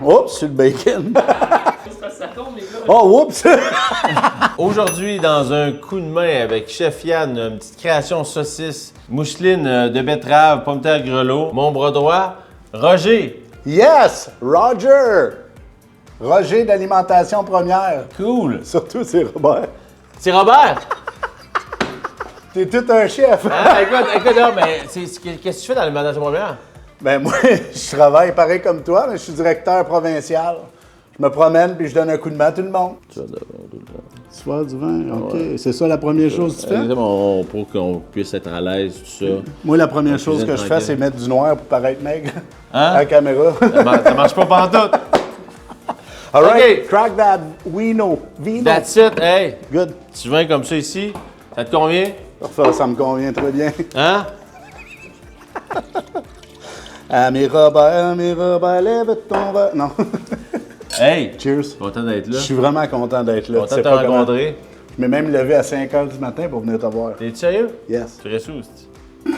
Oups, sur le bacon. Ça tombe, les gars. Oh, oups! Aujourd'hui, dans un coup de main avec Chef Yann, une petite création saucisse, mousseline de betterave, pomme de terre grelot. Mon bras droit, Roger. Yes! Roger! Roger d'Alimentation Première. Cool. Surtout, c'est Robert. C'est Robert. T'es tout un chef. Hein? Écoute, non, mais qu'est-ce que tu fais dans l'alimentation première? Ben moi, je travaille pareil comme toi, mais je suis directeur provincial. Je me promène puis je donne un coup de main à tout le monde. Tu vois du vin, OK. Ouais. C'est ça la première chose que tu fais? Exactement, pour qu'on puisse être à l'aise, tout ça. Moi, la première chose que je fais, c'est mettre du noir pour paraître maigre Hein? à la caméra. Ça marche pas pantoute. All right, OK. crack that vino. That's it, hey. Good. Tu vins comme ça ici, ça te convient? Parfait, ça me convient très bien. Hein? Ami Robert, lève ton verre. Non. Hey! Cheers. Content d'être Je là. suis vraiment content d'être là. Content Tu de sais te pas comment- rencontrer. Je m'ai même levé à 5 h du matin pour venir te voir. T'es-tu sérieux? Yes. Tu restes où, c'est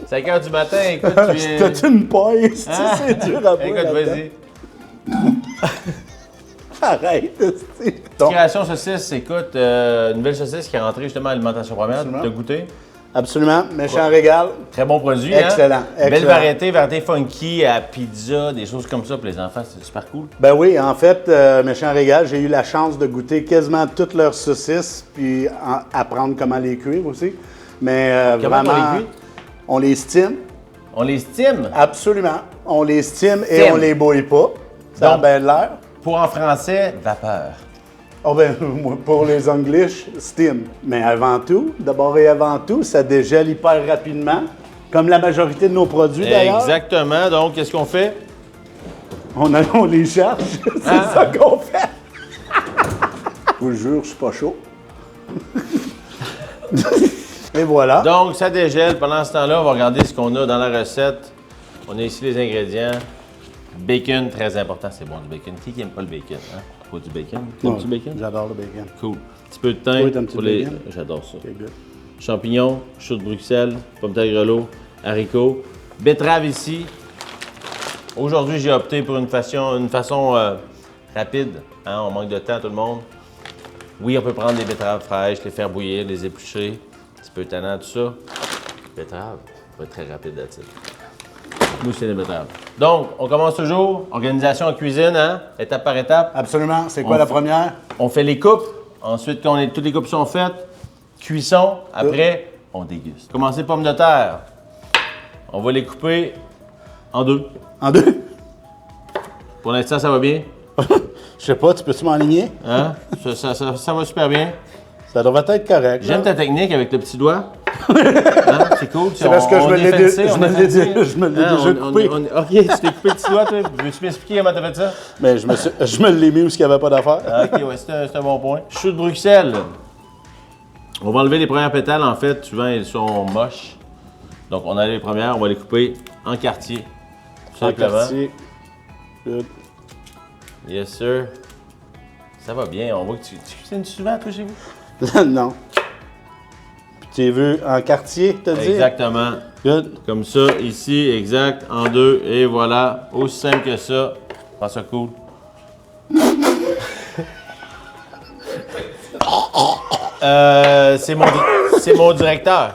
5 h du matin, écoute, tu viens... T'as-tu une paille? Hein? C'est dur à boire. Écoute, là-dedans. vas-y. Arrête, esti. Donc, Création saucisse, écoute, une nouvelle saucisse qui est rentrée justement à l'alimentation première. Absolument. T'as goûté? absolument, méchant régal. Très bon produit, Excellent, hein? Belle excellent. variété funky à pizza, des choses comme ça pour les enfants, c'est super cool. Ben oui, en fait, méchant régal, j'ai eu la chance de goûter quasiment toutes leurs saucisses, puis apprendre comment les cuire aussi. Mais Comment vraiment, on les cuit? on les stime, On les stime. absolument. On les stime et Stime. on les bouille pas. Ça a Donc- bien de l'air. Pour en français, vapeur. Oh ben, moi, pour les English, steam. Mais avant tout, d'abord et avant tout, ça dégèle hyper rapidement, comme la majorité de nos produits d'ailleurs. Exactement. Donc, qu'est-ce qu'on fait? On les cherche, c'est Ah. ça qu'on fait. Je vous le jure, je suis pas chaud. Et voilà. Donc, ça dégèle. Pendant ce temps-là, on va regarder ce qu'on a dans la recette. On a ici les ingrédients. Bacon, très important, c'est bon du bacon. Qui aime pas le bacon? Hein? Pas du bacon. T'aimes-tu le bacon? J'adore le bacon. Cool. Un petit peu de thym Oui, t'aimes-tu pour le les. bacon? J'adore ça. Okay, good. Champignons, choux de Bruxelles, pommes de terre grelot, haricots, betterave ici. Aujourd'hui, j'ai opté pour une façon rapide. Hein? On manque de temps, tout le monde. Oui, on peut prendre des betteraves fraîches, les faire bouillir, les éplucher. Un petit peu tannant, tout ça. Betterave, ça va être très rapide là-dessus. Nous, c'est les betteraves. Donc, on commence toujours. Organisation en cuisine, hein? Étape par étape. Absolument. C'est quoi On la fait- première? On fait les coupes. Ensuite, quand toutes les coupes sont faites, cuisson. Après, on déguste. Commencer pommes de terre. On va les couper en deux. En deux? Pour l'instant, ça va bien. Je sais pas, tu peux-tu m'enligner? Hein? Ça va super bien. Ça devrait être correct. J'aime là. ta technique avec le petit doigt. Hein? C'est cool. C'est parce que je me l'ai Hein? déjà coupé. OK, tu t'es coupé le petit doigt, toi. Veux-tu m'expliquer comment t'as fait ça? Mais je me l'ai mis où il n'y avait pas d'affaire. Ah, OK, ouais, c'est un bon point. Choux de Bruxelles. On va enlever les premières pétales. En fait, souvent, elles sont moches. Donc, on enlève les premières. On va les couper en quartier. Tout En simplement. quartier. Good. Yes, sir. Ça va bien. On voit que tu cuisines souvent, toi, chez vous? Non. Tu es vu en quartier, t'as dit? Exactement. Good. Comme ça, ici, exact, en deux, et voilà. Aussi simple que ça. Pas ça cool. C'est mon directeur.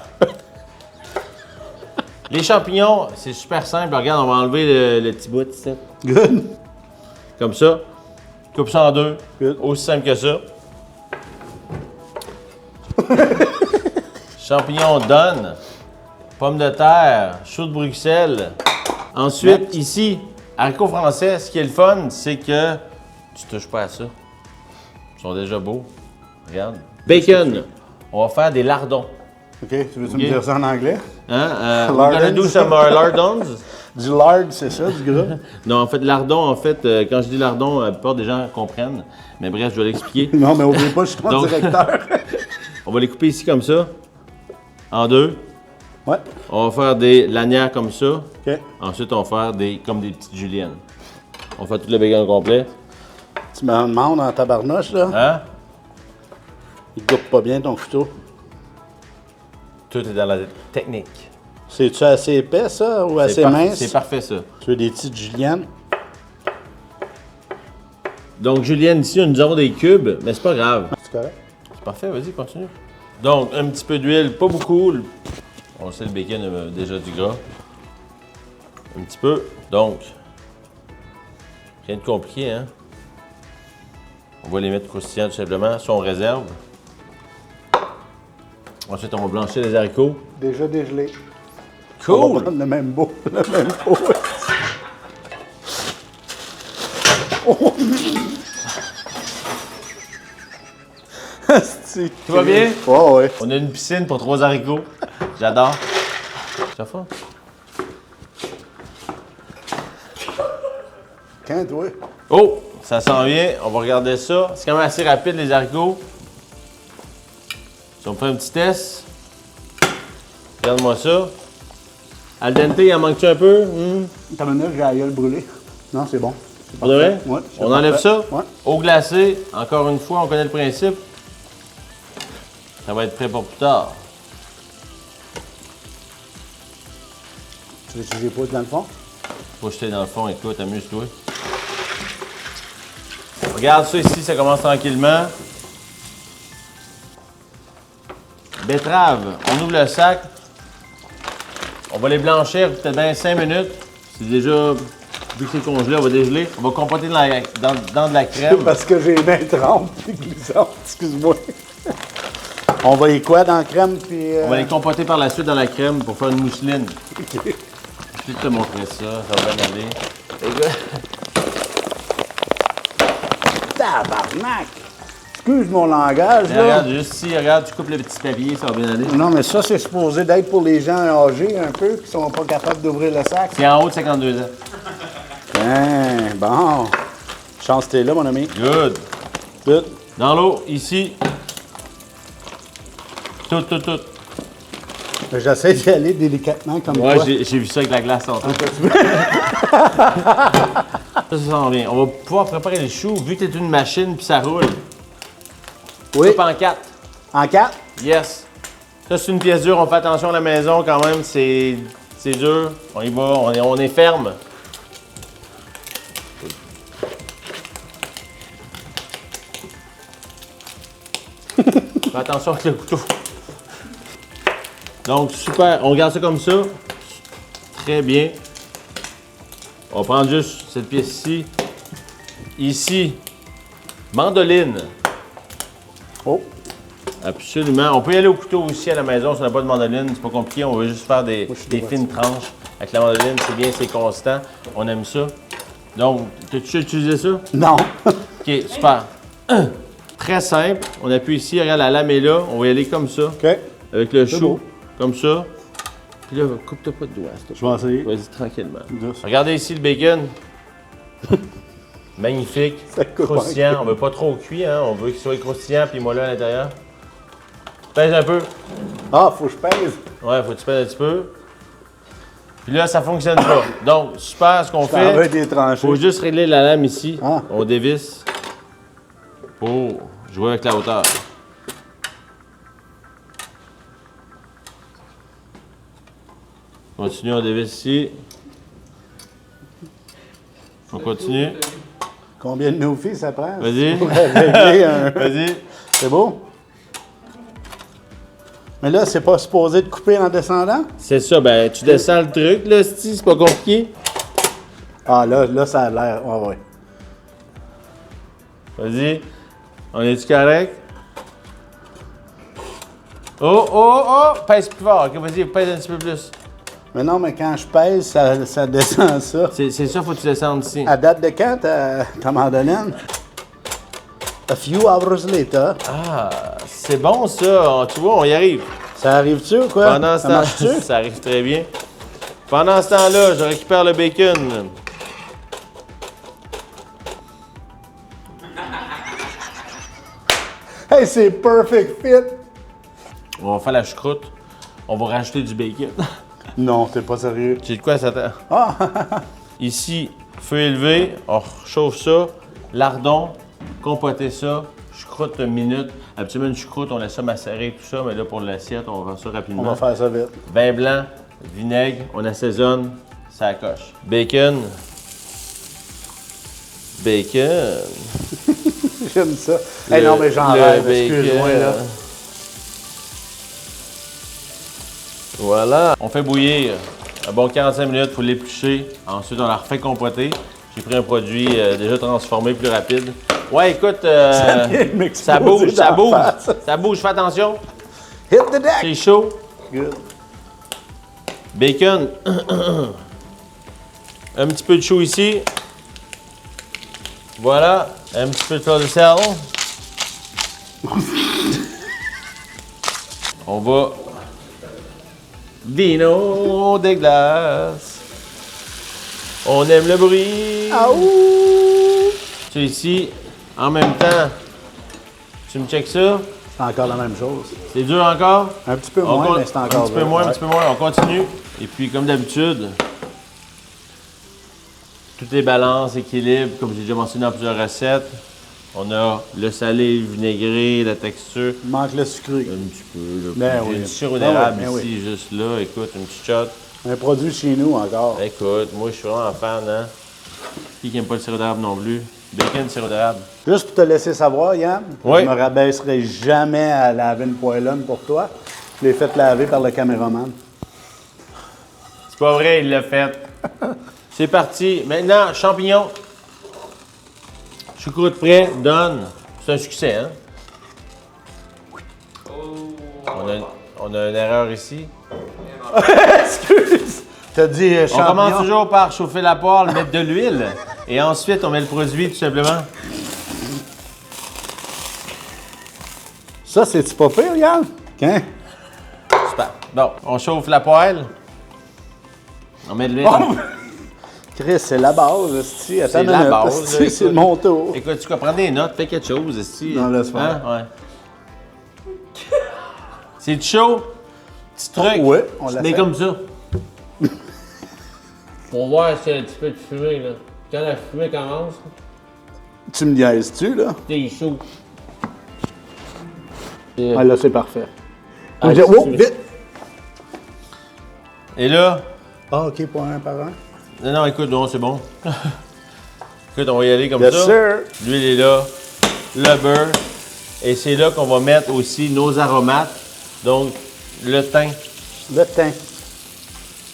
Les champignons, c'est super simple. Regarde, on va enlever le petit bout ici. Good. Comme ça. Coupe ça en deux. Good. Aussi simple que ça. Champignons donne. Pommes de terre. Choux de Bruxelles. Ensuite, ici, haricots français. Ce qui est le fun, c'est que tu touches pas à ça. Ils sont déjà beaux. Regarde. Bacon. On va faire des lardons. OK, tu veux-tu Ok. me dire ça en anglais? Hein? We're gonna do some lardons. Du lard, c'est ça, du gras? Non, en fait, lardon, quand je dis lardon, la plupart des gens comprennent. Mais bref, je vais l'expliquer. Non, mais oublie pas, je suis ton Donc- directeur. On va les couper ici comme ça, en deux. Ouais. On va faire des lanières comme ça. OK. Ensuite, on va faire comme des petites juliennes. On va faire tout le bacon au complet. Tu me demandes en tabarnouche, là? Hein? Il coupe pas bien ton couteau. Tout est dans la technique. C'est-tu assez épais, ça, ou assez C'est mince? C'est parfait, ça. Tu veux des petites juliennes? Donc, Julienne, ici, nous avons des cubes, mais c'est pas grave. C'est correct? C'est parfait, vas-y, continue. Donc, un petit peu d'huile, pas beaucoup. On sait, le bacon a déjà du gras. Un petit peu. Donc, rien de compliqué, hein? On va les mettre croustillants, tout simplement. Ça, on réserve. Ensuite, on va blanchir les haricots. Déjà dégelé. On va Cool! prendre le même pot. Le même pot. Oh. Asti, Tout va bien? Oh, ouais. On a une piscine pour 3 haricots. J'adore. Ça fait? Quand, toi? Oh! Ça s'en vient. On va regarder ça. C'est quand même assez rapide, les haricots. Si on fait un petit test. Regarde-moi ça. Al dente, il en manque-tu un peu? T'as mené, j'ai la gueule brûlée. Non, c'est bon. Pour de vrai? Ouais, c'est On enlève parfait. ça. Ouais. Eau glacée. Encore une fois, on connaît le principe. Ça va être prêt pour plus tard. Tu veux que je les pose dans le fond? Faut jeter dans le fond. Écoute, amuse-toi. Regarde ça ici, ça commence tranquillement. Betterave. On ouvre le sac. On va les blanchir peut-être bien 5 minutes. C'est déjà, vu que c'est congelé, on va dégeler. On va compoter dans de la crème. Parce que j'ai une main trempe puis glissante, excuse-moi. On va y quoi dans la crème puis. On va les compoter par la suite dans la crème pour faire une mousseline. OK. Je vais te montrer ça, ça va bien aller. Les gars, Tabarnak! Excuse mon langage, là. regarde, juste ici, regarde, tu coupes le petit papier, ça va bien aller. Non, mais ça, c'est supposé d'être pour les gens âgés un peu qui sont pas capables d'ouvrir le sac. C'est en haut de 52 ans. Hein, bon. Chance t'es là, mon ami. Good. Tout. Dans l'eau, ici. Tout. J'essaie d'y aller délicatement comme Ouais, toi. j'ai vu ça avec la glace tantôt. Ça s'en vient. On va pouvoir préparer les choux, vu que t'es une machine puis ça roule. Oui. Coupe en 4. En 4? Yes. Ça, c'est une pièce dure. On fait attention à la maison quand même. C'est dur. On y va. On est ferme. Fais attention avec le couteau. Donc, super. On garde ça comme ça. Très bien. On va prendre juste cette pièce-ci. Ici, mandoline. Oh. Absolument. On peut y aller au couteau aussi à la maison si on n'a pas de mandoline. C'est pas compliqué. On veut juste faire des droitier. fines tranches. Avec la mandoline, c'est bien, c'est constant. On aime ça. Donc, t'as-tu utilisé ça? Non. OK, super. Très simple. On appuie ici. Regarde, la lame est là. On va y aller comme ça. OK. Avec le C'est chou. beau. Comme ça. Puis là, coupe-toi pas de doigts. s'il te Je vais essayer. plaît. Vas-y, tranquillement. Douce. Regardez ici le bacon. Magnifique. Ça coupe Croustillant. On veut pas trop cuit, hein. On veut qu'il soit croustillant puis moelleux à l'intérieur. Pèse un peu. Ah, faut que je pèse. Ouais, faut que tu pèses un petit peu. Puis là, ça fonctionne pas. Donc, super, ce qu'on T'en veux fait, des tranchées. faut juste régler la lame ici. Ah. On dévisse pour jouer avec la hauteur. Continue, on dévisse ici. On continue. Combien de no-filles ça prend? Vas-y. Pour régler un- Vas-y. C'est beau? Mais là, c'est pas supposé de couper en descendant? C'est ça, ben tu descends le truc, là, c'est pas compliqué. Ah, là, ça a l'air. Ouais, ouais. Vas-y. On est-tu correct? Oh! Pèse plus fort. OK, vas-y, pèse un petit peu plus. Mais non, mais quand je pèse, ça descend ça. C'est ça, faut que tu descendes ici. À date de quand, ta mandoline? A few hours later. Ah, c'est bon ça. Tu vois, on y arrive. Ça arrive-tu ou quoi? Pendant ce ça temps, marche-tu? ça arrive très bien. Pendant ce temps-là, je récupère le bacon. Hey, c'est perfect fit! On va faire la choucroute. On va rajouter du bacon. Non, t'es pas sérieux. Tu sais de quoi ça t'a? Ah! Ici, feu élevé, on chauffe ça, lardon, compoter ça, choucroute une minute. Habituellement, une choucroute, on laisse ça macérer, tout ça, mais là, pour l'assiette, on va faire ça On rapidement. va faire ça vite. Vin blanc, vinaigre, on assaisonne, ça coche. Bacon. Bacon. J'aime ça. Hey, non, mais j'en rêve, excuse-moi, là. Voilà. On fait bouillir un bon 45 minutes pour l'éplucher. Ensuite, on la refait compoter. J'ai pris un produit déjà transformé, plus rapide. Ouais, écoute, ça bouge, ça bouge. Ça bouge, fais attention. Hit the deck! C'est chaud. Good. Bacon. Un petit peu de chou ici. Voilà. Un petit peu de fleur de sel. On va... Vino de glace. On aime le bruit. Aouh! Tu sais, ici, en même temps, tu me checkes ça. C'est encore la même chose. C'est dur encore? Un petit peu moins, mais c'est encore un petit peu moins, un petit peu moins. On continue. Et puis, comme d'habitude, tout est balance, équilibre, comme j'ai déjà mentionné dans plusieurs recettes. On a le salé, le vinaigré, la texture. Il manque le sucré. Un petit peu, là. Ben J'ai oui. du sirop d'érable Ben ici, juste là. Écoute, une petite shot. Un produit chez nous encore. Écoute, moi, je suis vraiment fan, hein. Qui n'aime pas le sirop d'érable non plus? Bacon, sirop d'érable. Juste pour te laisser savoir, Yann, Oui. je me rabaisserai jamais à laver une poêlonne pour toi. Je l'ai fait laver par le caméraman. C'est pas vrai, il l'a fait. C'est parti. Maintenant, champignons. Choucroute prêt, donne. C'est un succès, hein? On a une erreur ici. Excuse! T'as dit On champignon. commence toujours par chauffer la poêle, mettre de l'huile. Et ensuite, on met le produit, tout simplement. Ça, c'est-tu pas pire, Yann? Hein? Super. Bon, on chauffe la poêle. On met de l'huile. Oh! Chris, c'est la base, esti. Attends C'est une la minute, base, esti, là, c'est mon tour. Écoute, tu peux prendre des notes, fais quelque chose, esti. Non, laisse faire. Hein? Ouais. C'est chaud? Petit truc. Ouais, on l'a Mais fait. comme ça. Pour voir s'il y a un petit peu de fumée, là. Quand la fumée commence, Tu me niaises-tu, là? t'es chaud. Ah, là, c'est parfait. Ah, Oh, c'est- vite! Et là, Ah, OK, pour un par un. non, écoute, non, c'est bon. Écoute, on va y aller comme Yes, ça. sir! L'huile est là, le beurre. Et c'est là qu'on va mettre aussi nos aromates. Donc, le thym. Le thym.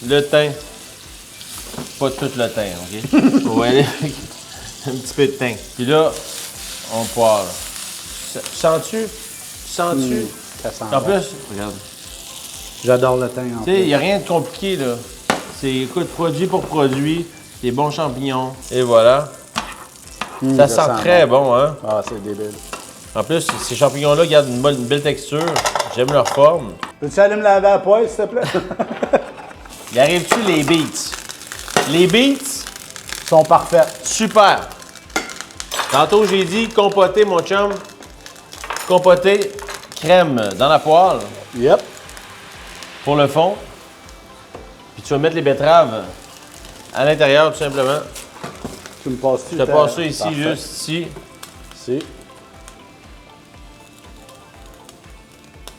Le thym. Pas tout le thym, OK? On va y aller avec un petit peu de thym. Puis là, on poire. Sens-tu? Sens-tu? Ça sent En bon. plus, regarde. J'adore le thym, en Tu sais, il plus. n'y a rien de compliqué, là. C'est, écoute, produit pour produit, des bons champignons. Et voilà. Ça sent très bon, hein? Ah, c'est débile. En plus, ces champignons-là gardent une belle texture. J'aime leur forme. Peux-tu aller me laver la poêle, s'il te plaît? Il arrive-tu les beets? Les beets, Ils sont parfaits. super. Tantôt, j'ai dit compoter, mon chum. Compoter, crème dans la poêle Yep. pour le fond. Puis tu vas mettre les betteraves à l'intérieur, tout simplement. Tu me passes-tu? Je te passe ça ici, Parfait. juste ici. Ici.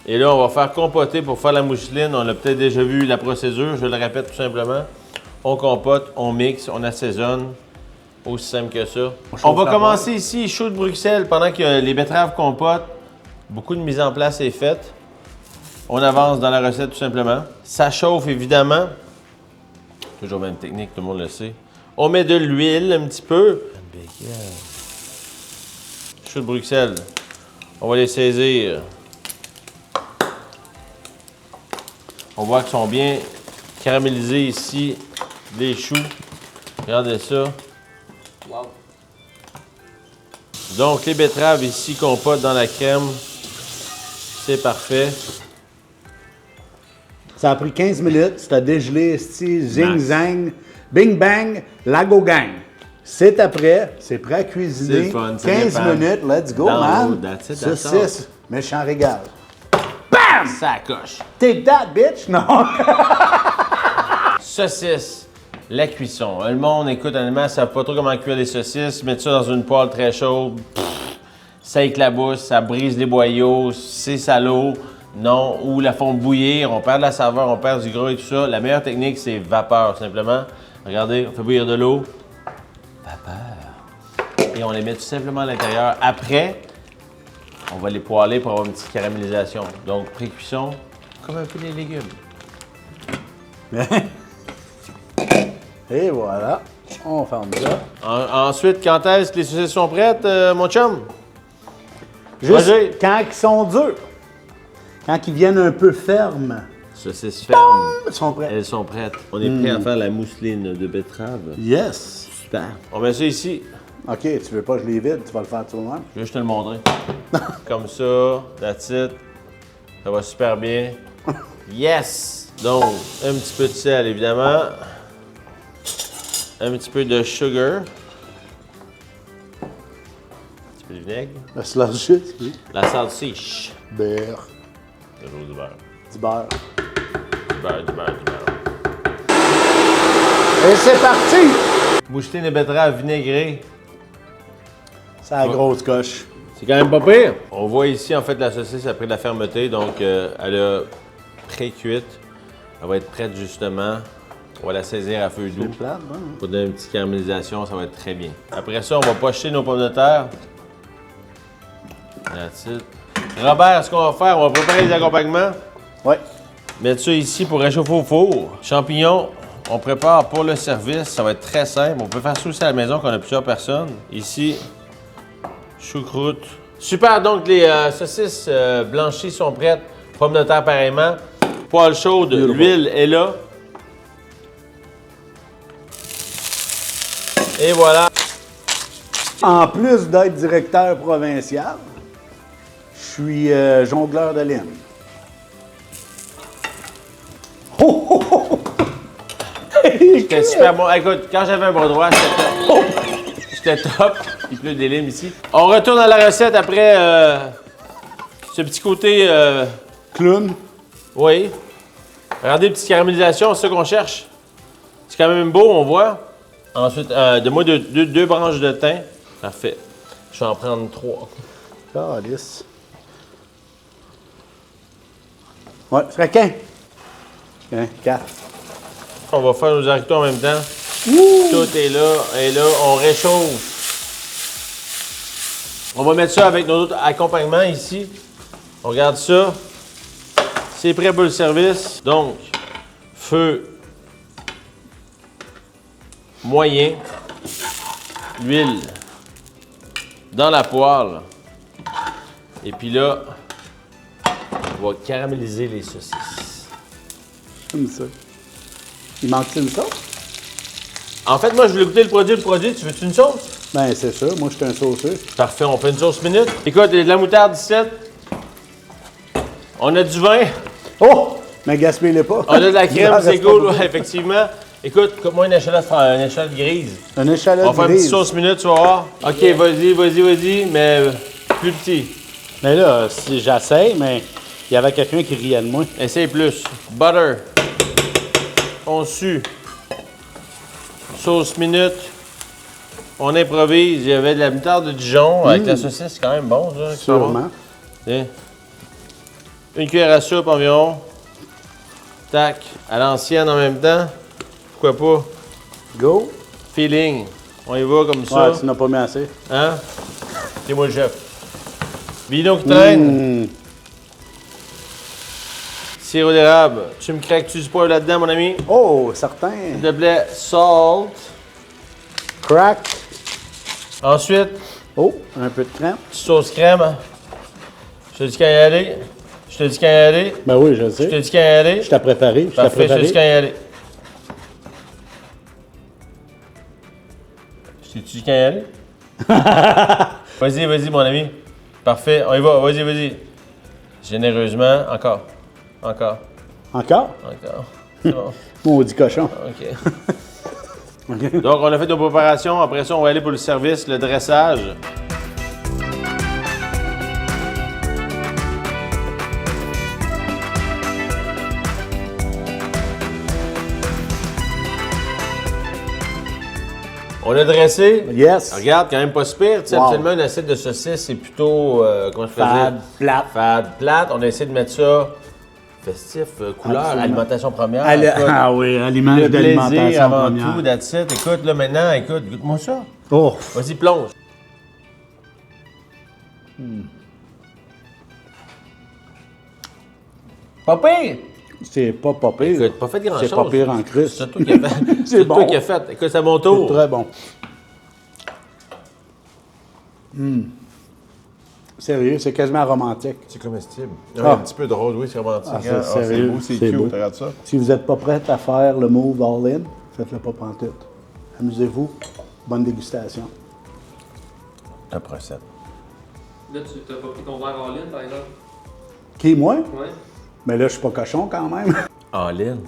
Et là, on va faire compoter pour faire la mousseline. On a peut-être déjà vu la procédure, je le répète tout simplement. On compote, on mixe, on assaisonne. Aussi simple que ça. On va la commencer ici, chaud de Bruxelles, pendant que les betteraves compotent. Beaucoup de mise en place est faite. On avance dans la recette tout simplement. Ça chauffe évidemment. Toujours même technique, tout le monde le sait. On met de l'huile un petit peu. Chaud de Bruxelles. On va les saisir. On voit qu'ils sont bien caramélisés ici, les choux. Regardez ça. Wow. Donc, les betteraves ici compotent dans la crème. C'est parfait. Ça a pris 15 minutes. C'était dégelé, esti, zing, Nice. zang, bing, bang, lago gang. C'est après. C'est prêt à cuisiner. C'est le fun, ça 15 dépend. minutes. Let's go, Download, man. that's it, that's Saucisse. Méchant régal. Ça coche. Take that, bitch! Non! Saucisse. La cuisson. Le monde, écoute, honnêtement, ne savent pas trop comment cuire les saucisses. Mettre ça dans une poêle très chaude. Ça éclabousse, ça brise les boyaux, c'est salaud. Non, ou la font bouillir, on perd de la saveur, on perd du gras et tout ça. La meilleure technique, c'est vapeur, simplement. Regardez, on fait bouillir de l'eau. Vapeur. Et on les met tout simplement à l'intérieur. Après, on va les poêler pour avoir une petite caramélisation. Donc, pré-cuisson, comme un peu les légumes. Et voilà. On ferme ça. Ensuite, quand est-ce que les saucisses sont prêtes, mon chum? Juste Vas-y. quand ils sont durs. Quand ils viennent un peu fermes. Saucisses fermes. Ils sont prêts. Elles sont prêtes. On est prêt à faire la mousseline de betterave. Yes. Super. On met ça ici. OK, tu veux pas que je les vide, tu vas le faire toi-même. Je vais juste te le montrer. Comme ça, that's it. Ça va super bien. Yes! Donc, un petit peu de sel, évidemment. Un petit peu de sugar. Un petit peu de vinaigre. La slush, oui. La salsiche. Beurre. Toujours du beurre. Du beurre. Du beurre, du beurre, du beurre. Et c'est parti! Mousseline de betterave vinaigrée. C'est la grosse coche. C'est quand même pas pire. On voit ici, en fait, la saucisse a pris de la fermeté, donc elle a pré-cuite. Elle va être prête, justement. On va la saisir à feu doux. C'est plate, hein? Pour donner une petite caramélisation, ça va être très bien. Après ça, on va pocher nos pommes de terre. That's it. Robert, ce qu'on va faire, on va préparer les accompagnements. Ouais. Mettre ça ici pour réchauffer au four. Champignons, on prépare pour le service. Ça va être très simple. On peut faire ça aussi à la maison quand on a plusieurs personnes. Ici, choucroute. Super, donc les saucisses blanchies sont prêtes. Pommes de terre pareillement. Poêle chaude, l'huile est là. Et voilà. En plus d'être directeur provincial, je suis jongleur de laine. Oh, oh, oh. C'était super bon. Écoute, quand j'avais un bras droit, c'était top. C'était top. Il pleut des limes ici. On retourne à la recette après ce petit côté... Clown. Oui. Regardez, petite caramélisation, c'est ça qu'on cherche. C'est quand même beau, on voit. Ensuite, donne-moi deux branches de thym. Parfait. Je vais en prendre 3. Calice. Ouais, serait qu'un. 4. On va faire nos haricots en même temps. Tout est là. Et là, on réchauffe. On va mettre ça avec nos autres accompagnements ici. On regarde ça. C'est prêt pour le service. Donc, feu moyen. L'huile dans la poêle. Et puis là, on va caraméliser les saucisses. Comme ça. Il manque une sauce? En fait, moi, je voulais goûter le produit. Tu veux-tu une sauce? Ben, c'est ça. Moi, je suis un sauceux. Parfait, on fait une sauce minute. Écoute, il y a de la moutarde ici. On a du vin. Oh! Mais gaspillez-les pas. On a de la crème, Il en c'est reste cool, pas beaucoup. ouais, effectivement. Écoute, coupe-moi une échalote grise. Une échalote On va faire une petite grise. sauce minute, tu vas voir. OK, vas-y, mais plus petit. Mais là, si j'essaye, mais il y avait quelqu'un qui riait de moi. Essaye plus. Butter. On sue. Sauce minute. On improvise. Il y avait de la moutarde de Dijon avec la saucisse, c'est quand même bon, ça. Sûrement. Tiens. Une cuillère à soupe environ. Tac. À l'ancienne en même temps. Pourquoi pas? Go. Feeling. On y va comme ça. Ouais, tu n'as pas mis assez. Hein? C'est moi le chef. Vino qui traîne. Sirop d'érable. Tu me craques-tu du poivre là-dedans, mon ami? Oh, certain. S'il te plaît, salt. Crack. Ensuite, Oh, un peu de crème. petite sauce crème. Je te dis quand y aller. Ben oui, je Je sais. te dis quand y aller. Je t'ai préparé. Parfait, je te dis quand y aller. Je t'ai dit quand y aller? Vas-y, mon ami. Parfait, on y va, vas-y. Généreusement, encore. Encore? C'est bon. Maudit cochon. OK. Donc, on a fait nos préparations. Après ça, on va aller pour le service, le dressage. On a dressé. Yes. Regarde, quand même pas si pire. Tu sais, Wow. habituellement, une assiette de saucisse, c'est plutôt, comment je peux Fade, dire? plate. Fade, plate. On a essayé de mettre ça festif, couleur, Absolument. alimentation première. Écoute, Ah oui, l'image le plaisir d'alimentation avant première. tout, that's it. Écoute, là, maintenant, écoute, goûte-moi ça. Oh, Vas-y, plonge. Pas pire! c'est pas pire. Écoute, pas fait grand-chose. C'est pas pire en Christ. C'est toi qui as fait. C'est toi bon. qui as fait. Écoute, c'est à mon C'est tour. très bon. Sérieux, c'est quasiment romantique. C'est comestible. Ah. Un petit peu drôle, oui, c'est romantique. Ah, c'est hein. Ah, sérieux, beau, c'est c'est beau. cute, regarde ça. Si vous n'êtes pas prête à faire le move all-in, faites-le pas pantoute. Amusez-vous. Bonne dégustation. Top recette. Là, tu t'as pas pris ton verre en ligne, par exemple? Qui, moi? Ouais. Mais là, je suis pas cochon quand même. En ligne.